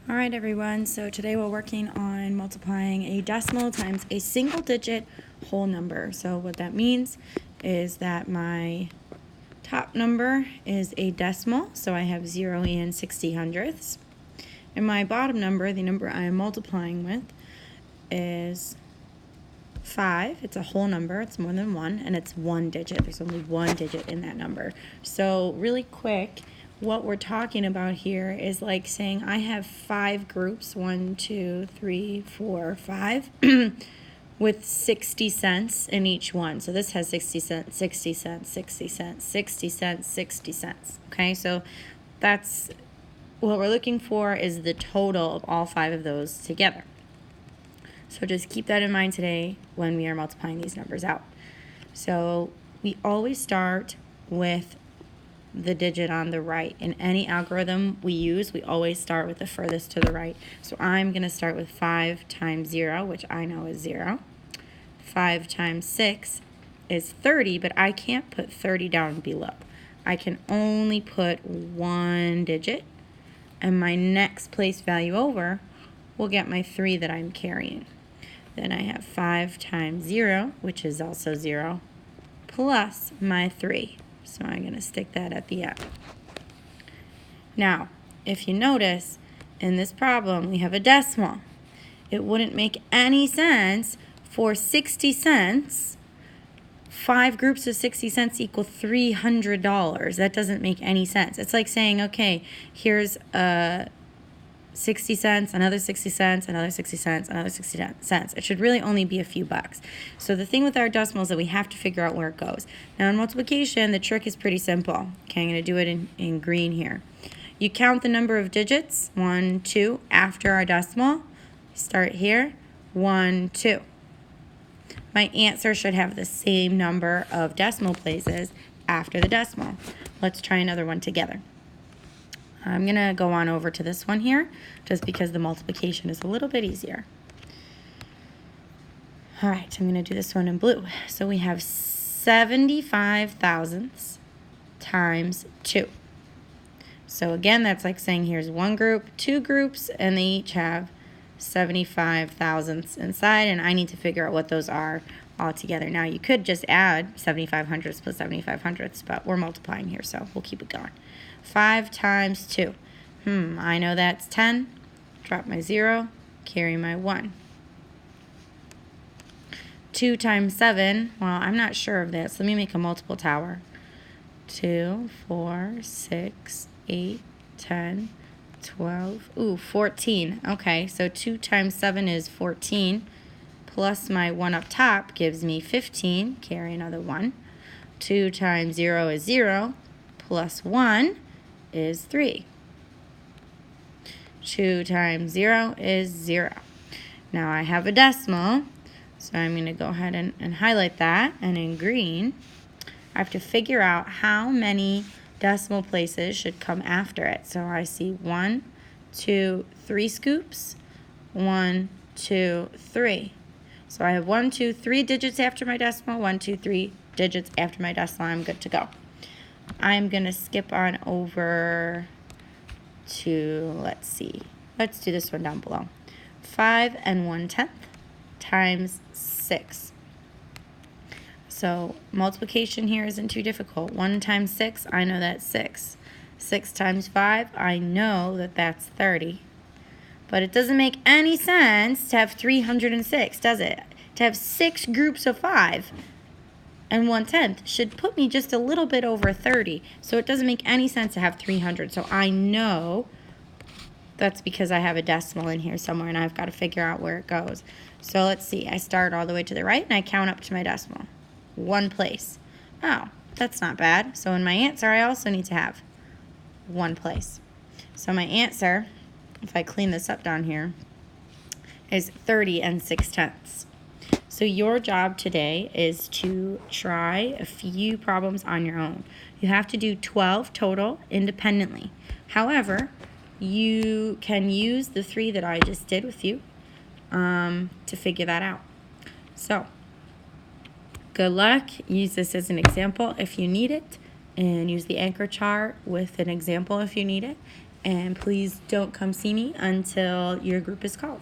All right, everyone, so today we're working on multiplying a decimal times a single digit whole number. So what that means is that my top number is a decimal, so I have 0 and 60 hundredths. And my bottom number, the number I am multiplying with, is 5. It's a whole number, it's more than 1, and it's one digit. There's only one digit in that number. So really quick, what we're talking about here is like saying I have 5 groups, 1, 2, 3, 4, 5, with 60 cents in each one. So this has 60 cents, 60 cents, 60 cents, 60 cents, 60 cents. Okay, so that's what we're looking for, is the total of all 5 of those together. So just keep that in mind today when we are multiplying these numbers out. So we always start with the digit on the right. In any algorithm we use, we always start with the furthest to the right. So I'm going to start with 5 times 0, which I know is 0. 5 times 6 is 30, but I can't put 30 down below. I can only put one digit, and my next place value over will get my 3 that I'm carrying. Then I have 5 times 0, which is also 0, plus my 3. So I'm going to stick that at the end. Now, if you notice, in this problem, we have a decimal. It wouldn't make any sense for 60 cents, 5 groups of 60 cents equal $300. That doesn't make any sense. It's like saying, okay, here's 60 cents, another 60 cents, another 60 cents, another 60 cents. It should really only be a few bucks. So the thing with our decimals is that we have to figure out where it goes. Now in multiplication, the trick is pretty simple. Okay, I'm going to do it in green here. You count the number of digits, 1, 2, after our decimal. Start here, 1, 2. My answer should have the same number of decimal places after the decimal. Let's try another one together. I'm going to go on over to this one here, just because the multiplication is a little bit easier. All right, I'm going to do this one in blue. So we have 75 thousandths times 2. So again, that's like saying here's one group, 2 groups, and they each have 75 thousandths inside, and I need to figure out what those are all together. Now, you could just add 75 hundredths plus 75 hundredths, but we're multiplying here, so we'll keep it going. 5 times 2. I know that's 10. Drop my 0, carry my 1. 2 times 7, well, I'm not sure of this. Let me make a multiple tower. 2, 4, 6, 8, 10, 12, 14. Okay, so 2 times 7 is 14, plus my 1 up top gives me 15, carry another 1. 2 times 0 is 0, plus 1 is 3. 2 times 0 is 0. Now I have a decimal, so I'm going to go ahead and highlight that, and in green, I have to figure out how many decimal places should come after it. So I see 1, 2, 3 scoops, 1, 2, 3. So I have 1, 2, 3 digits after my decimal, 1, 2, 3 digits after my decimal. I'm good to go. I'm going to skip on over to, let's see, let's do this one down below. 5 1/10 times 6. So multiplication here isn't too difficult. 1 times 6, I know that's 6. 6 times 5, I know that that's 30. But it doesn't make any sense to have 306, does it? To have 6 groups of 5 and 1/10 should put me just a little bit over 30. So it doesn't make any sense to have 300. So I know that's because I have a decimal in here somewhere, and I've got to figure out where it goes. So let's see. I start all the way to the right, and I count up to my decimal. One place. Oh, that's not bad. So in my answer, I also need to have one place. So my answer, if I clean this up down here, is 30 6/10. So your job today is to try a few problems on your own. You have to do 12 total independently. However, you can use the 3 that I just did with you to figure that out. So good luck. Use this as an example if you need it, and use the anchor chart with an example if you need it. And please don't come see me until your group is called.